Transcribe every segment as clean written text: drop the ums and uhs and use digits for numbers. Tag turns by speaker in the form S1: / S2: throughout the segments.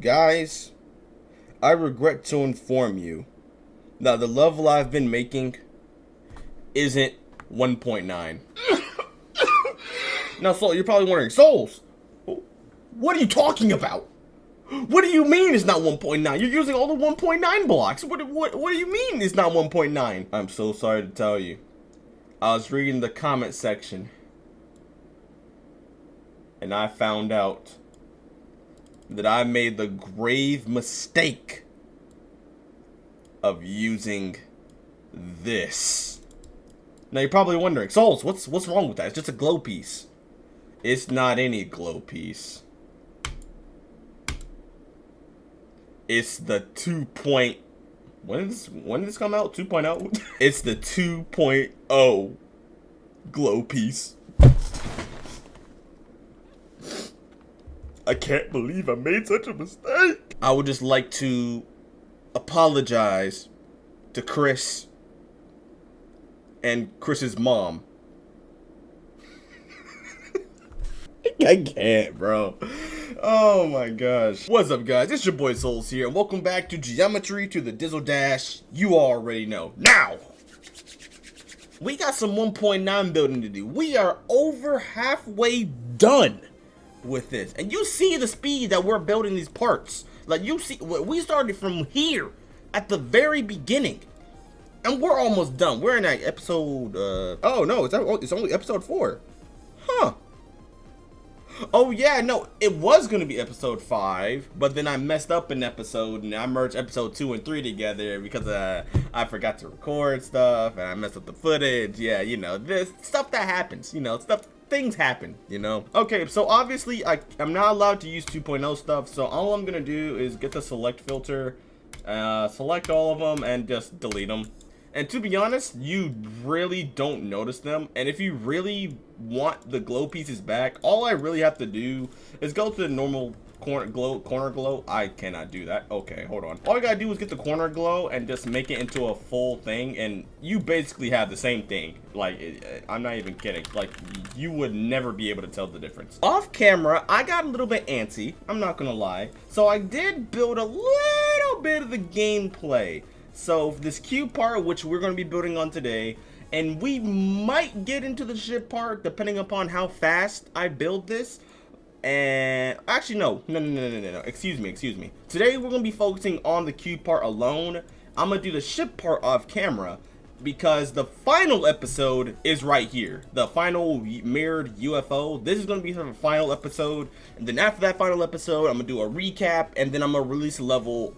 S1: Guys, I regret to inform you that the level I've been making isn't 1.9. Now, Soul, you're probably wondering, Souls, what are you talking about? What do you mean it's not 1.9? You're using all the 1.9 blocks. What do you mean it's not 1.9? I'm so sorry to tell you. I was reading the comment section, and I found out that I made the grave mistake of using this. Now you're probably wondering, Souls, what's wrong with that? It's just a glow piece. It's not any glow piece. It's the 2. When did this come out? 2.0? It's the 2.0 glow piece. I can't believe I made such a mistake. I would just like to apologize to Chris and Chris's mom. I can't, bro. Oh my gosh. What's up, guys? It's your boy Souls here, and welcome back to Geometry to the Dizzle Dash. You already know. Now, we got some 1.9 building to do. We are over halfway done with this, and you see the speed that we're building these parts. Like, you see, we started from here at the very beginning, and we're almost done. We're in like episode, oh no, it's only episode 4. Huh. Oh yeah, no, it was gonna be episode 5, but then I messed up an episode and I merged episode 2 and 3 together because I forgot to record stuff and I messed up the footage. Yeah, you know, this stuff that happens, you know, things happen, you know. Okay, so obviously I'm not allowed to use 2.0 stuff, so all I'm gonna do is get the select filter, select all of them and just delete them. And to be honest, you really don't notice them. And if you really want the glow pieces back, all I really have to do is go to the normal corner glow. I cannot do that. Okay, hold on. All you gotta do is get the corner glow and just make it into a full thing, and you basically have the same thing. Like, I'm not even kidding. Like, you would never be able to tell the difference. Off camera, I got a little bit antsy. I'm not gonna lie. So I did build a little bit of the gameplay. So this cube part, which we're going to be building on today, and we might get into the ship part depending upon how fast I build this. And actually, no, excuse me. Today we're going to be focusing on the cube part alone. I'm going to do the ship part off camera because the final episode is right here. The final mirrored UFO. This is going to be the final episode. And then after that final episode, I'm going to do a recap, and then I'm going to release a level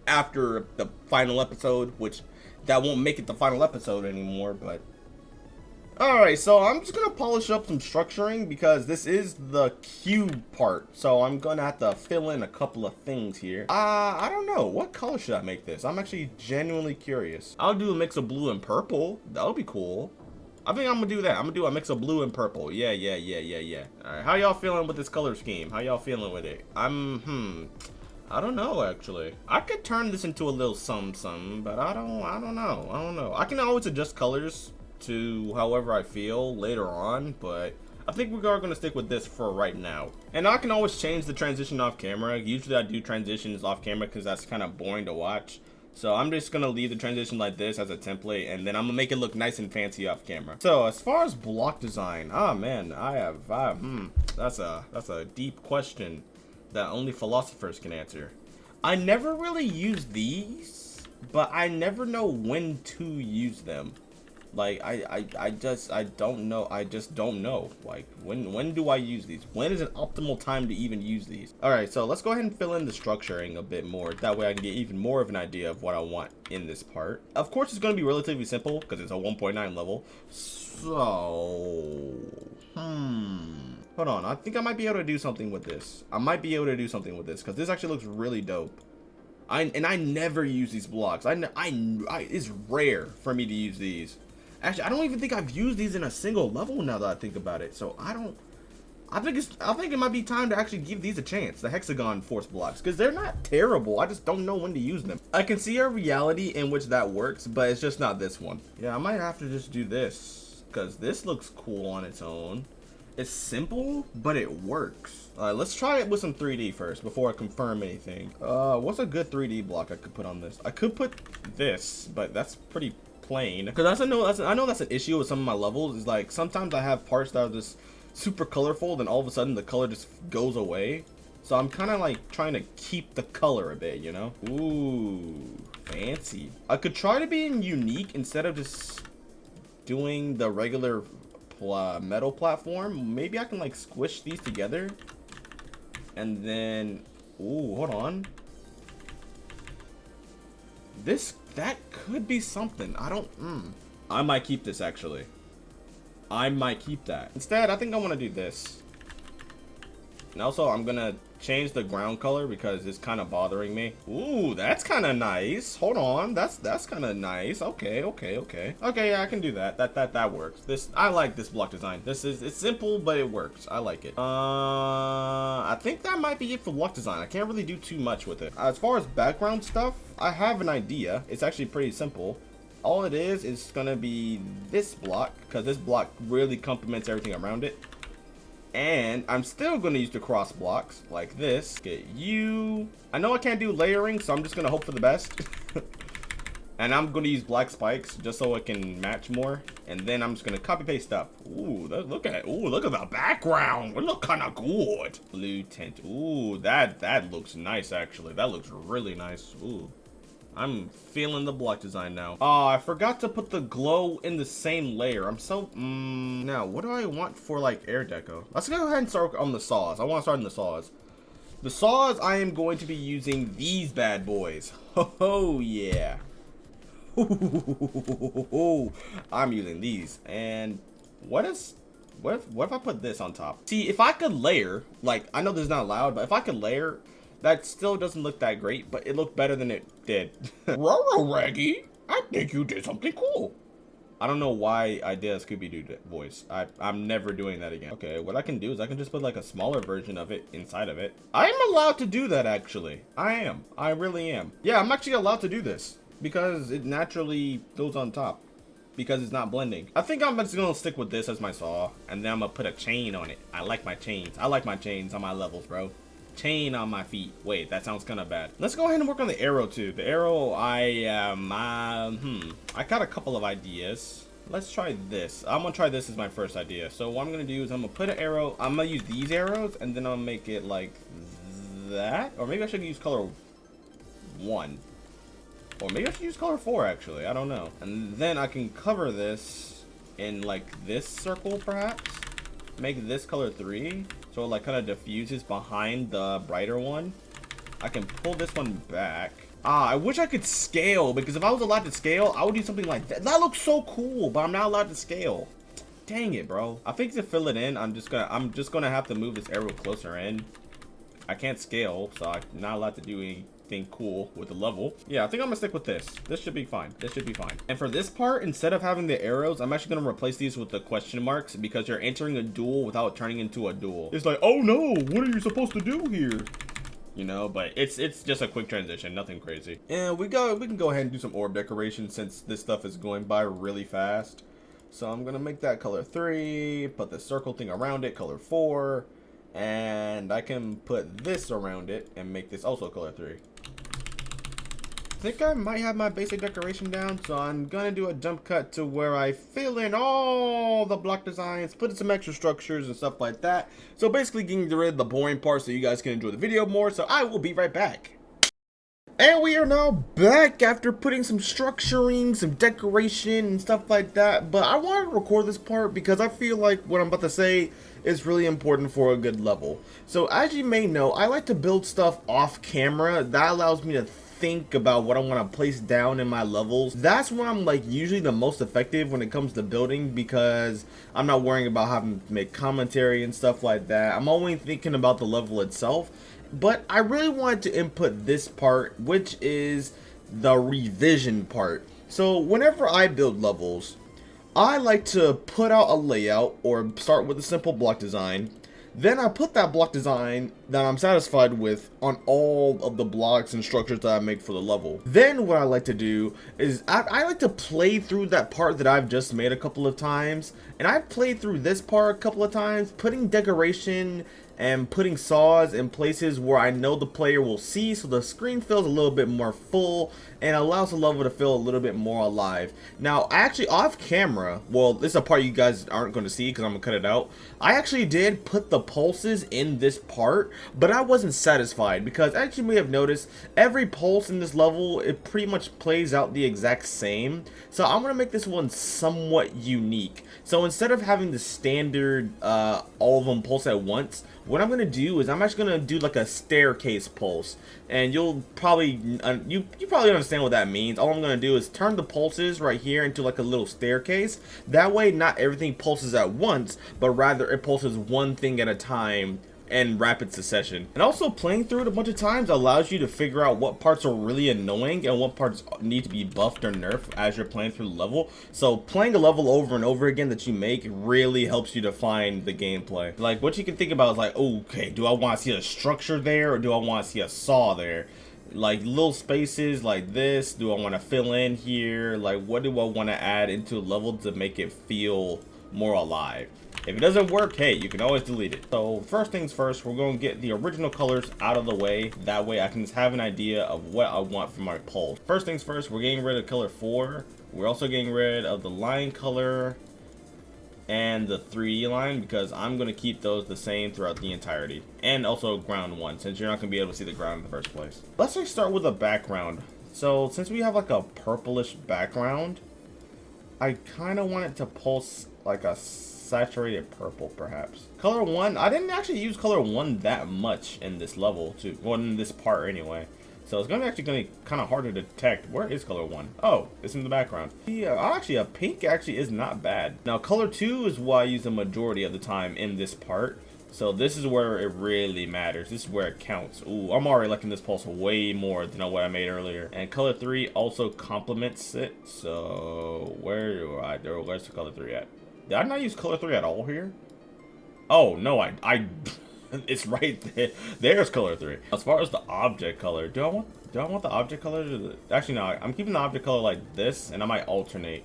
S1: after the final episode, which that won't make it the final episode anymore, but alright, so I'm just gonna polish up some structuring because this is the cube part, so I'm gonna have to fill in a couple of things here. I don't know, what color should I make this? I'm actually genuinely curious. I'll do a mix of blue and purple. That'll be cool. I think I'm gonna do that. I'm gonna do a mix of blue and purple. Yeah. Alright, how y'all feeling with this color scheme? How y'all feeling with it? I don't know, actually. I could turn this into a little something, but I don't know. I can always adjust colors to however I feel later on, but I think we are going to stick with this for right now. And I can always change the transition off camera. Usually I do transitions off camera because that's kind of boring to watch. So I'm just going to leave the transition like this as a template, and then I'm going to make it look nice and fancy off camera. So as far as block design, oh man, that's a deep question that only philosophers can answer. I never really use these, but I never know when to use them. Like, I just don't know. Like, when do I use these? When is an optimal time to even use these? Alright, so let's go ahead and fill in the structuring a bit more. That way I can get even more of an idea of what I want in this part. Of course, it's going to be relatively simple because it's a 1.9 level. So, hold on, I think I might be able to do something with this. Because this actually looks really dope. I never use these blocks. It's rare for me to use these. Actually, I don't even think I've used these in a single level now that I think about it. So I think it might be time to actually give these a chance, the hexagon force blocks, because they're not terrible. I just don't know when to use them. I can see a reality in which that works, but it's just not this one. Yeah, I might have to just do this because this looks cool on its own. It's simple, but it works. Alright, let's try it with some 3D first before I confirm anything. What's a good 3D block I could put on this? I could put this, but that's pretty plain. Because I know that's an issue with some of my levels. Is like sometimes I have parts that are just super colorful, then all of a sudden the color just goes away. So I'm kind of like trying to keep the color a bit, you know? Ooh, fancy. I could try to be unique instead of just doing the regular metal platform. Maybe I can like squish these together. And then, ooh, hold on. That could be something. I might keep this actually. I might keep that. Instead, I think I want to do this. And also, I'm gonna change the ground color because it's kind of bothering me. Ooh, that's kind of nice. Hold on, that's kind of nice. Okay, yeah, I can do that. That works. I like this block design. It's simple, but it works. I like it. I think that might be it for block design. I can't really do too much with it. As far as background stuff, I have an idea. It's actually pretty simple. All it is gonna be this block because this block really complements everything around it. And I'm still going to use the cross blocks like this. Get you. I know I can't do layering, so I'm just going to hope for the best. And I'm going to use black spikes just so it can match more. And then I'm just going to copy paste up. Ooh, look at the background. It look kind of good. Blue tint. Ooh, that looks nice actually. That looks really nice. Ooh. I'm feeling the block design now. Oh, I forgot to put the glow in the same layer. I'm so, now, what do I want for, like, air deco? Let's go ahead and start on the saws. I want to start on the saws. The saws, I am going to be using these bad boys. Oh, yeah. I'm using these. And what if I put this on top? See, if I could layer, like, I know this is not allowed, but if I could layer, that still doesn't look that great, but it looked better than it did. Roro Raggy, I think you did something cool. I don't know why I did a Scooby-Doo voice. I'm never doing that again. Okay, what I can do is I can just put like a smaller version of it inside of it. I'm allowed to do that actually. I am. I really am. Yeah, I'm actually allowed to do this because it naturally goes on top because it's not blending. I think I'm just gonna stick with this as my saw and then I'm gonna put a chain on it. I like my chains. I like my chains on my levels, bro. Chain on my feet. Wait, that sounds kind of bad. Let's go ahead and work on the arrow too. The arrow, I got a couple of ideas. Let's try this. I'm gonna try this as my first idea. So what I'm gonna do is I'm gonna put an arrow. I'm gonna use these arrows and then I'll make it like that. Or maybe I should use color 1. Or maybe I should use color 4 actually. I don't know. And then I can cover this in like this circle perhaps. Make this color 3. So it like kind of diffuses behind the brighter one. I can pull this one back. I wish I could scale because if I was allowed to scale, I would do something like that. That looks so cool, but I'm not allowed to scale. Dang it, bro. I think to fill it in, I'm just gonna have to move this arrow closer in. I can't scale, so I'm not allowed to do anything cool with the level. Yeah, I think I'm gonna stick with this. This should be fine. This should be fine. And for this part, instead of having the arrows, I'm actually gonna replace these with the question marks because you're entering a duel without turning into a duel. It's like, oh no, what are you supposed to do here? You know, but it's just a quick transition, nothing crazy. And we can go ahead and do some orb decoration since this stuff is going by really fast. So I'm gonna make that color 3, put the circle thing around it, color 4, and I can put this around it and make this also color 3. I think I might have my basic decoration down, so I'm gonna do a jump cut to where I fill in all the block designs, put in some extra structures and stuff like that. So basically getting rid of the boring parts so you guys can enjoy the video more, so I will be right back. And we are now back after putting some structuring, some decoration and stuff like that, but I wanted to record this part because I feel like what I'm about to say is really important for a good level. So as you may know, I like to build stuff off camera. That allows me to think about what I want to place down in my levels. That's when I'm like usually the most effective when it comes to building because I'm not worrying about having to make commentary and stuff like that. I'm only thinking about the level itself. But I really wanted to input this part, which is the revision part. So whenever I build levels, I like to put out a layout or start with a simple block design. Then I put that block design that I'm satisfied with on all of the blocks and structures that I make for the level. Then what I like to do is I like to play through that part that I've just made a couple of times. And I've played through this part a couple of times, putting decoration and putting saws in places where I know the player will see, so the screen feels a little bit more full and allows the level to feel a little bit more alive. Now, actually off camera, well, this is a part you guys aren't going to see because I'm going to cut it out. I actually did put the pulses in this part, but I wasn't satisfied because, as you may have noticed, every pulse in this level, it pretty much plays out the exact same. So I'm going to make this one somewhat unique. So instead of having the standard all of them pulse at once, what I'm going to do is I'm actually going to do like a staircase pulse. And you'll probably, you probably understand what that means. All I'm going to do is turn the pulses right here into like a little staircase. That way not everything pulses at once, but rather it pulses one thing at a time in rapid succession. And also, playing through it a bunch of times allows you to figure out what parts are really annoying and what parts need to be buffed or nerfed as you're playing through the level. So playing a level over and over again that you make really helps you define the gameplay. Like, what you can think about is like, okay, do I want to see a structure there or do I want to see a saw there? Like little spaces like this, do I want to fill in here? Like, what do I want to add into a level to make it feel more alive? If it doesn't work, hey, you can always delete it. So first things first, we're going to get the original colors out of the way. That way I can just have an idea of what I want for my pulse. First things first, we're getting rid of color 4. We're also getting rid of the line color and the 3D line because I'm going to keep those the same throughout the entirety. And also ground 1, since you're not going to be able to see the ground in the first place. Let's just start with a background. So since we have like a purplish background, I kind of want it to pulse like a saturated purple, perhaps. Color 1, I didn't actually use color 1 that much in this level, well, in this part anyway. So it's gonna be kind of hard to detect. Where is color 1? Oh, it's in the background. Yeah, actually, a pink actually is not bad. Now, color 2 is what I use the majority of the time in this part. So this is where it really matters. This is where it counts. Ooh, I'm already liking this pulse way more than what I made earlier. And color 3 also complements it. So where's the color 3 at? Did I not use color 3 at all here? Oh, no, I it's right there. There's color 3. As far as the object color, do I want the object color to actually, no, I'm keeping the object color like this, and I might alternate.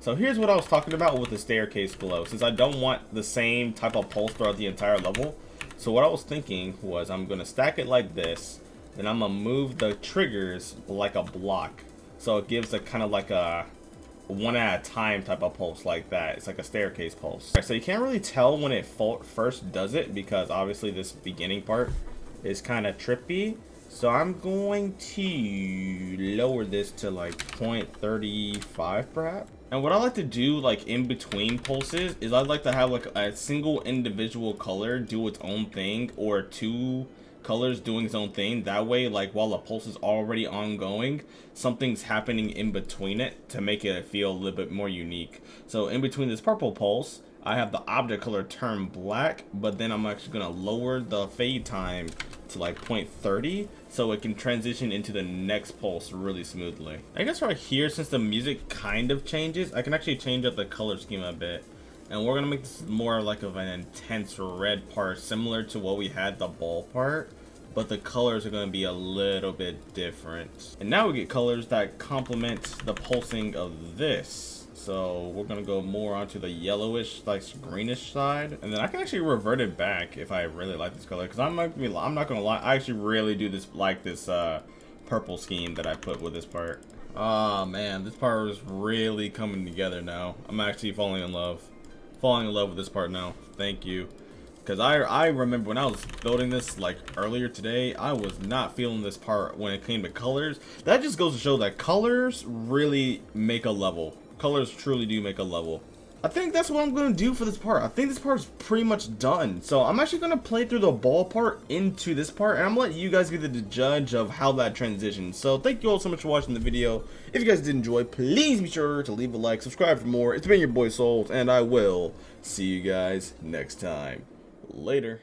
S1: So here's what I was talking about with the staircase glow, since I don't want the same type of pulse throughout the entire level. So what I was thinking was I'm going to stack it like this, then I'm going to move the triggers like a block. So it gives a kind of like a one at a time type of pulse like that. It's like a staircase pulse. Right, so you can't really tell when it first does it because obviously this beginning part is kind of trippy. So I'm going to lower this to like 0.35 perhaps. And what I like to do like in between pulses is I'd like to have like a single individual color do its own thing, or 2 colors doing its own thing. That way, like while the pulse is already ongoing, something's happening in between it to make it feel a little bit more unique. So in between this purple pulse, I have the object color turn black, but then I'm actually gonna lower the fade time to like 0.30 so it can transition into the next pulse really smoothly. I guess right here, since the music kind of changes, I can actually change up the color scheme a bit. And we're gonna make this more like of an intense red part, similar to what we had the ball part, but the colors are gonna be a little bit different. And now we get colors that complement the pulsing of this. So we're gonna go more onto the yellowish, like greenish side, and then I can actually revert it back if I really like this color. Because I'm not gonna lie, I actually really do like this purple scheme that I put with this part. Oh man, this part is really coming together now. I'm actually falling in love with this part now. Thank you. Because I remember when I was building this like earlier today, I was not feeling this part when it came to colors. That just goes to show that colors really make a level. Colors truly do make a level. I think that's what I'm going to do for this part. I think this part is pretty much done. So I'm actually going to play through the ball part into this part, and I'm going to let you guys be the judge of how that transitions. So thank you all so much for watching the video. If you guys did enjoy, please be sure to leave a like, subscribe for more. It's been your boy Souls, and I will see you guys next time. Later.